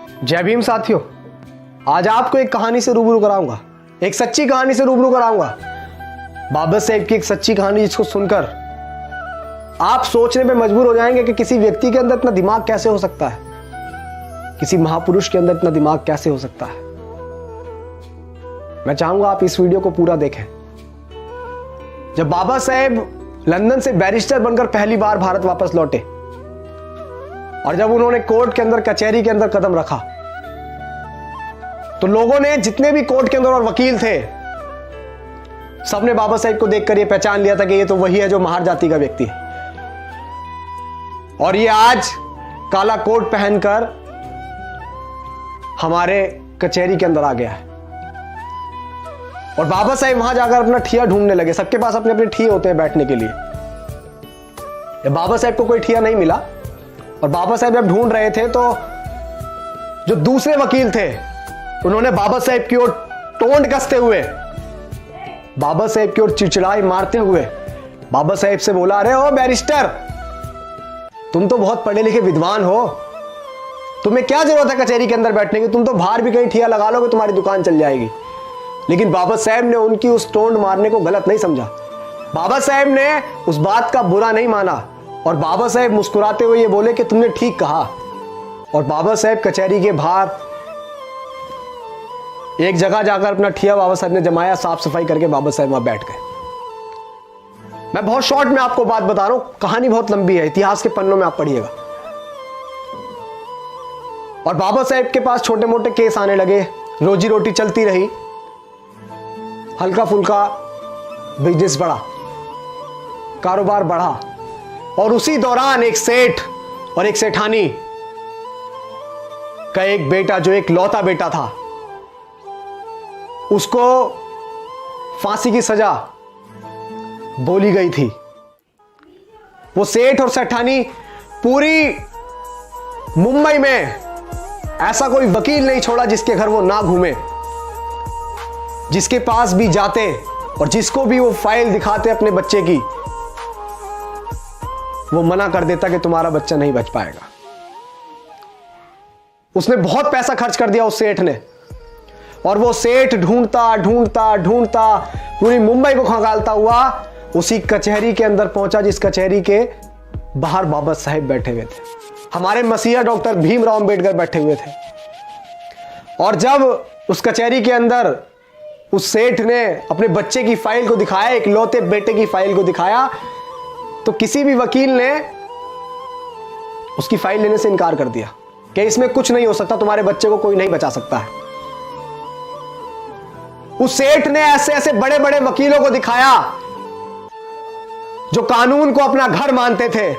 जय भीम साथियों, आज आपको एक कहानी से रूबरू कराऊंगा, एक सच्ची कहानी से रूबरू कराऊंगा। बाबा साहेब की एक सच्ची कहानी जिसको सुनकर आप सोचने पे मजबूर हो जाएंगे कि किसी व्यक्ति के अंदर इतना दिमाग कैसे हो सकता है, किसी महापुरुष के अंदर इतना दिमाग कैसे हो सकता है। मैं चाहूंगा आप इस वीडियो को पूरा देखें। जब बाबा साहेब लंदन से बैरिस्टर बनकर पहली बार भारत वापस लौटे और जब उन्होंने कोर्ट के अंदर, कचहरी के अंदर कदम रखा, तो लोगों ने, जितने भी कोर्ट के अंदर और वकील थे, सबने बाबा साहेब को देखकर यह पहचान लिया था कि ये तो वही है जो महार जाति का व्यक्ति है। और ये आज काला कोट पहनकर हमारे कचहरी के अंदर आ गया है। और बाबा साहेब वहां जाकर अपना ठिया ढूंढने लगे। सबके पास अपने अपने ठिए होते हैं बैठने के लिए। जब बाबा साहेब को कोई ठिया नहीं मिला और बाबा साहेब जब ढूंढ रहे थे, तो जो दूसरे वकील थे उन्होंने बाबा साहेब की ओर टोंट कसते हुए, बाबा साहेब की ओर चिड़चिड़ाई मारते हुए बाबा साहेब से बोला, अरे ओ बैरिस्टर, तुम तो बहुत पढ़े लिखे विद्वान हो, तुम्हें क्या जरूरत है कचहरी के अंदर बैठने की, तुम तो बाहर भी कहीं ठिया लगा लोगे, तुम्हारी दुकान चल जाएगी। लेकिन बाबा साहेब ने उनकी उस टोंट मारने को गलत नहीं समझा। बाबा साहेब ने उस बात का बुरा नहीं माना और बाबा साहेब मुस्कुराते हुए ये बोले कि तुमने ठीक कहा। और बाबा साहेब कचहरी के बाहर एक जगह जाकर अपना ठिया बाबा साहब ने जमाया, साफ सफाई करके बाबा साहब वहां बैठ गए। मैं बहुत शॉर्ट में आपको बात बता रहा हूं, कहानी बहुत लंबी है, इतिहास के पन्नों में आप पढ़िएगा। और बाबा साहेब के पास छोटे मोटे केस आने लगे, रोजी रोटी चलती रही, हल्का फुल्का बिजनेस बढ़ा, कारोबार बढ़ा। और उसी दौरान एक सेठ और एक सेठानी का एक बेटा, जो एक लौता बेटा था, उसको फांसी की सजा बोली गई थी। वो सेठ और सेठानी पूरी मुंबई में ऐसा कोई वकील नहीं छोड़ा जिसके घर वो ना घूमे, जिसके पास भी जाते और जिसको भी वो फाइल दिखाते अपने बच्चे की, वो मना कर देता कि तुम्हारा बच्चा नहीं बच पाएगा। उसने बहुत पैसा खर्च कर दिया उस सेठ ने, और वो सेठ ढूंढता ढूंढता ढूंढता पूरी मुंबई को खंगालता हुआ उसी कचहरी के अंदर पहुंचा जिस कचहरी के बाहर बाबा साहेब बैठे हुए थे, हमारे मसीहा डॉक्टर भीमराव अंबेडकर बैठे हुए थे। और जब उस कचहरी के अंदर उस सेठ ने अपने बच्चे की फाइल को दिखाया, एक लौते बेटे की फाइल को दिखाया, तो किसी भी वकील ने उसकी फाइल लेने से इनकार कर दिया कि इसमें कुछ नहीं हो सकता, तुम्हारे बच्चे को कोई नहीं बचा सकता है। उस सेठ ने ऐसे ऐसे बड़े बड़े वकीलों को दिखाया जो कानून को अपना घर मानते थे,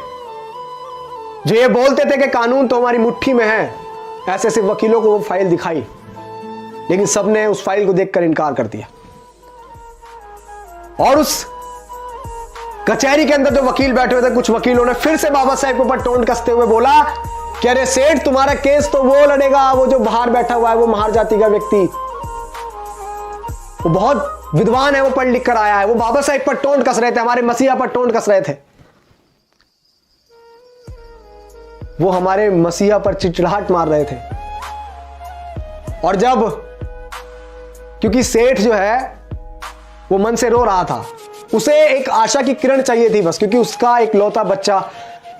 जो ये बोलते थे कि कानून तो हमारी मुट्ठी में है। ऐसे ऐसे वकीलों को वो फाइल दिखाई, लेकिन सबने उस फाइल को देखकर इनकार कर दिया। और उस कचहरी के अंदर जो वकील बैठे हुए थे, कुछ वकीलों ने फिर से बाबा साहेब के ऊपर टोंट कसते हुए बोला कि अरे सेठ, तुम्हारा केस तो वो लड़ेगा, वो जो बाहर बैठा हुआ है, वो महार जाति का व्यक्ति, वो बहुत विद्वान है, वो पढ़ लिख कर आया है। वो बाबा साहेब पर टोंट कस रहे थे, हमारे मसीहा पर टोंट कस रहे थे, वो हमारे मसीहा पर चिड़चिड़ाहट मार रहे थे। और जब, क्योंकि सेठ जो है वो मन से रो रहा था, उसे एक आशा की किरण चाहिए थी बस, क्योंकि उसका एक लौता बच्चा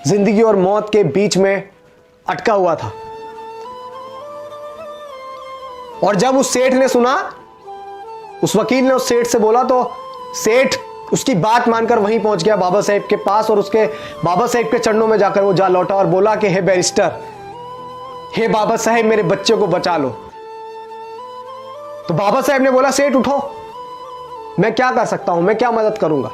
जिंदगी और मौत के बीच में अटका हुआ था। और जब उस सेठ ने सुना, उस वकील ने उस सेठ से बोला, तो सेठ उसकी बात मानकर वहीं पहुंच गया बाबा साहेब के पास, और उसके बाबा साहेब के चरणों में जाकर वो जा लौटा और बोला कि हे बैरिस्टर, हे बाबा साहेब, मेरे बच्चे को बचा लो। तो बाबा साहेब ने बोला, सेठ उठो, मैं क्या कर सकता हूं, मैं क्या मदद करूंगा।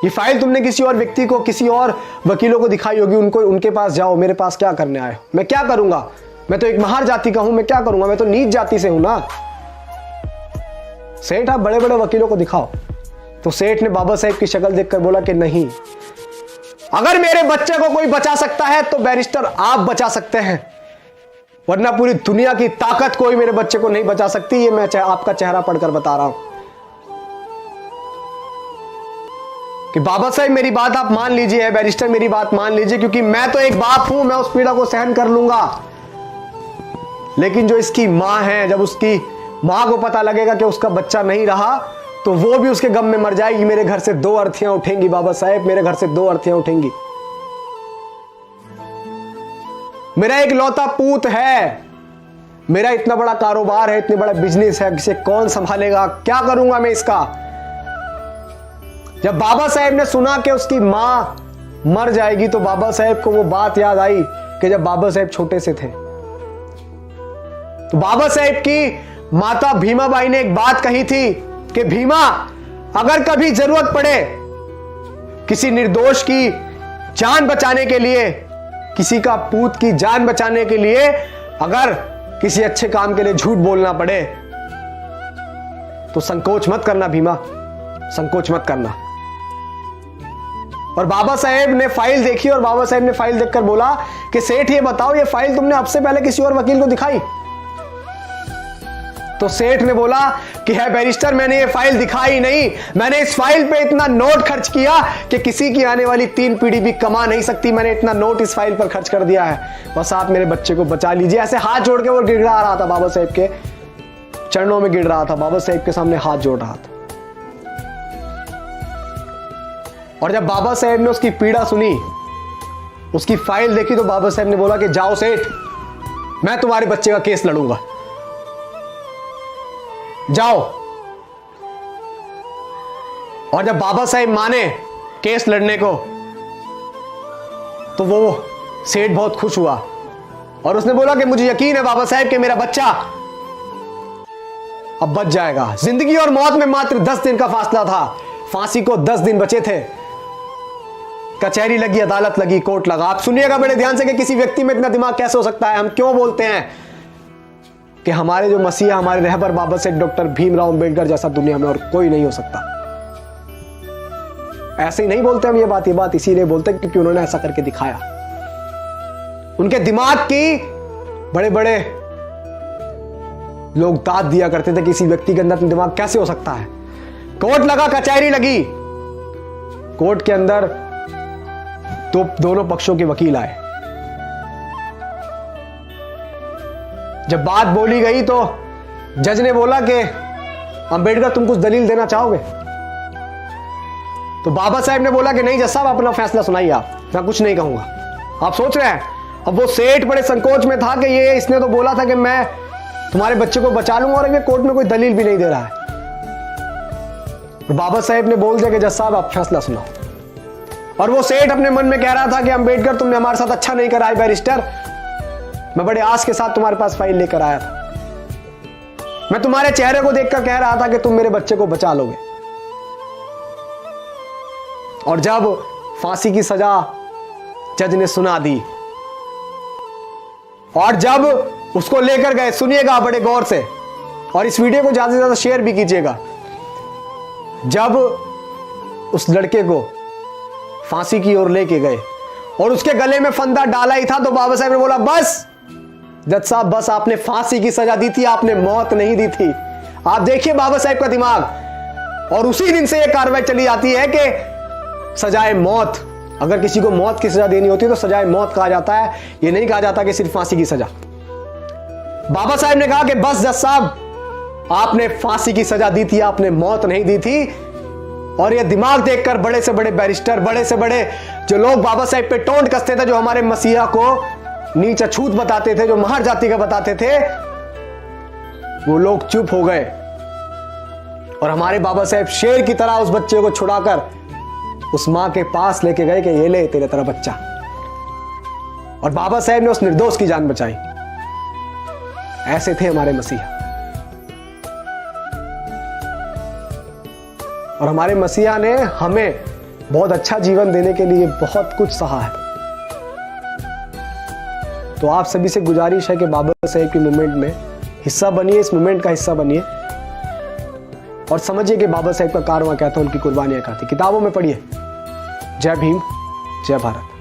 ये फाइल तुमने किसी और व्यक्ति को, किसी और वकीलों को दिखाई होगी, उनको, उनके पास जाओ, मेरे पास क्या करने आए हो, मैं क्या करूंगा, मैं तो एक महार जाति का हूं, मैं क्या करूंगा, मैं तो नीच जाति से हूं ना। सेठ, आप बड़े बड़े वकीलों को दिखाओ। तो सेठ ने बाबा साहेब की शक्ल देखकर बोला कि नहीं, अगर मेरे बच्चे को कोई बचा सकता है तो बैरिस्टर आप बचा सकते हैं, वरना पूरी दुनिया की ताकत कोई मेरे बच्चे को नहीं बचा सकती। ये मैं आपका चेहरा पढ़कर बता रहा हूं कि बाबा साहब मेरी बात आप मान लीजिए, बैरिस्टर मेरी बात मान लीजिए, क्योंकि मैं तो एक बाप हूं, मैं उस पीड़ा को सहन कर लूंगा। लेकिन जो इसकी माँ है, जब उसकी माँ को पता लगेगा कि उसका बच्चा नहीं रहा, तो वो भी उसके गम में मर जाएगी। मेरे घर से 2 अर्थियां उठेंगी बाबा साहेब, मेरे घर से 2 अर्थियां उठेंगी। मेरा एक लौता पूत है, मेरा इतना बड़ा कारोबार है, इतने बड़ा बिजनेस है, इसे कौन संभालेगा, क्या करूंगा मैं इसका। जब बाबा साहेब ने सुना कि उसकी मां मर जाएगी, तो बाबा साहेब को वो बात याद आई कि जब बाबा साहेब छोटे से थे, तो बाबा साहेब की माता भीमाबाई ने एक बात कही थी कि भीमा, अगर कभी जरूरत पड़े किसी निर्दोष की जान बचाने के लिए, किसी का पूत की जान बचाने के लिए, अगर किसी अच्छे काम के लिए झूठ बोलना पड़े, तो संकोच मत करना भीमा, संकोच मत करना। और बाबा साहेब ने फाइल देखी और बाबा साहेब ने फाइल देखकर बोला कि सेठ ये बताओ, ये फाइल तुमने अब से पहले किसी और वकील को दिखाई? तो सेठ ने बोला कि है बैरिस्टर, मैंने ये फाइल दिखाई नहीं, मैंने इस फाइल पे इतना नोट खर्च किया कि किसी की आने वाली 3 पीढ़ी भी कमा नहीं सकती। मैंने इतना नोट इस फाइल पर खर्च कर दिया है, बस आप मेरे बच्चे को बचा लीजिए। ऐसे हाथ जोड़ के वो गिड़गिड़ा रहा था, बाबा साहेब के चरणों में गिर रहा था, बाबा साहेब के सामने हाथ जोड़ रहा था। और जब बाबा साहेब ने उसकी पीड़ा सुनी, उसकी फाइल देखी, तो बाबा साहेब ने बोला कि जाओ सेठ, मैं तुम्हारे बच्चे का केस लड़ूंगा, जाओ। और जब बाबा साहेब माने केस लड़ने को, तो वो सेठ बहुत खुश हुआ और उसने बोला कि मुझे यकीन है बाबा साहेब कि मेरा बच्चा अब बच जाएगा। जिंदगी और मौत में मात्र 10 दिन का फासला था, फांसी को 10 दिन बचे थे। कचहरी लगी, अदालत लगी, कोर्ट लगा। आप सुनिएगा बड़े ध्यान से कि किसी व्यक्ति में इतना दिमाग कैसे हो सकता है। हम क्यों बोलते हैं कि हमारे जो मसीहा, हमारे रहबर बाबा साहेब डॉक्टर भीमराव अंबेडकर जैसा दुनिया में और कोई नहीं हो सकता। ऐसे ही नहीं बोलते हम ये बात इसीलिए बोलते हैं क्योंकि उन्होंने ऐसा करके दिखाया। उनके दिमाग की बड़े बड़े लोग दाद दिया करते थे, किसी व्यक्ति के अंदर दिमाग कैसे हो सकता है। कोर्ट लगा, कचहरी लगी, कोर्ट के अंदर तो दोनों पक्षों के वकील आए। जब बात बोली गई तो जज ने बोला कि अंबेडकर तुम कुछ दलील देना चाहोगे? तो बाबा साहेब ने बोला कि नहीं जज साहब, अपना फैसला सुनाइए आप, मैं कुछ नहीं कहूंगा। आप सोच रहे हैं, अब वो सेठ बड़े संकोच में था कि ये इसने तो बोला था कि मैं तुम्हारे बच्चे को बचा लूंगा और ये कोर्ट में कोई दलील भी नहीं दे रहा है। तो बाबा साहेब ने बोल दिया कि जज साहब आप फैसला सुनाओ। और वो सेठ अपने मन में कह रहा था कि अंबेडकर तुमने हमारे साथ अच्छा नहीं करा है बैरिस्टर, मैं बड़े आस के साथ तुम्हारे पास फाइल लेकर आया था, मैं तुम्हारे चेहरे को देखकर कह रहा था कि तुम मेरे बच्चे को बचा लोगे। और जब फांसी की सजा जज ने सुना दी और जब उसको लेकर गए, सुनिएगा बड़े गौर से और इस वीडियो को ज्यादा से ज्यादा शेयर भी कीजिएगा, जब उस लड़के को फांसी की ओर लेके गए और उसके गले में फंदा डाला ही था, तो बाबा साहब ने बोला बस जज साहब बस, आपने फांसी की सजा दी थी, आपने मौत नहीं दी थी। आप देखिए बाबा साहब का दिमाग। और उसी दिन से यह कार्रवाई चली जाती है कि सजाए मौत, अगर किसी को मौत की सजा देनी होती है तो सजाए मौत कहा जाता है, यह नहीं कहा जाता कि सिर्फ फांसी की सजा। बाबा साहब ने कहा कि बस जज साहब, आपने फांसी की सजा दी थी, आपने मौत नहीं दी थी। और यह दिमाग देखकर बड़े से बड़े बैरिस्टर, बड़े से बड़े जो लोग बाबा साहब पे टोंट कसते थे, जो हमारे मसीहा को नीच अछूत बताते थे, जो महर जाति का बताते थे, वो लोग चुप हो गए। और हमारे बाबा साहब शेर की तरह उस बच्चे को छुड़ाकर उस मां के पास लेके गए कि ये ले तेरे तेरा बच्चा। और बाबा साहब ने उस निर्दोष की जान बचाई। ऐसे थे हमारे मसीहा। और हमारे मसीहा ने हमें बहुत अच्छा जीवन देने के लिए बहुत कुछ सहा है। तो आप सभी से गुजारिश है कि बाबा साहेब की मूवमेंट में हिस्सा बनिए, इस मूवमेंट का हिस्सा बनिए और समझिए कि बाबा साहेब का कारवां क्या था, उनकी कुर्बानियां क्या थी। किताबों में पढ़िए। जय भीम, जय भारत।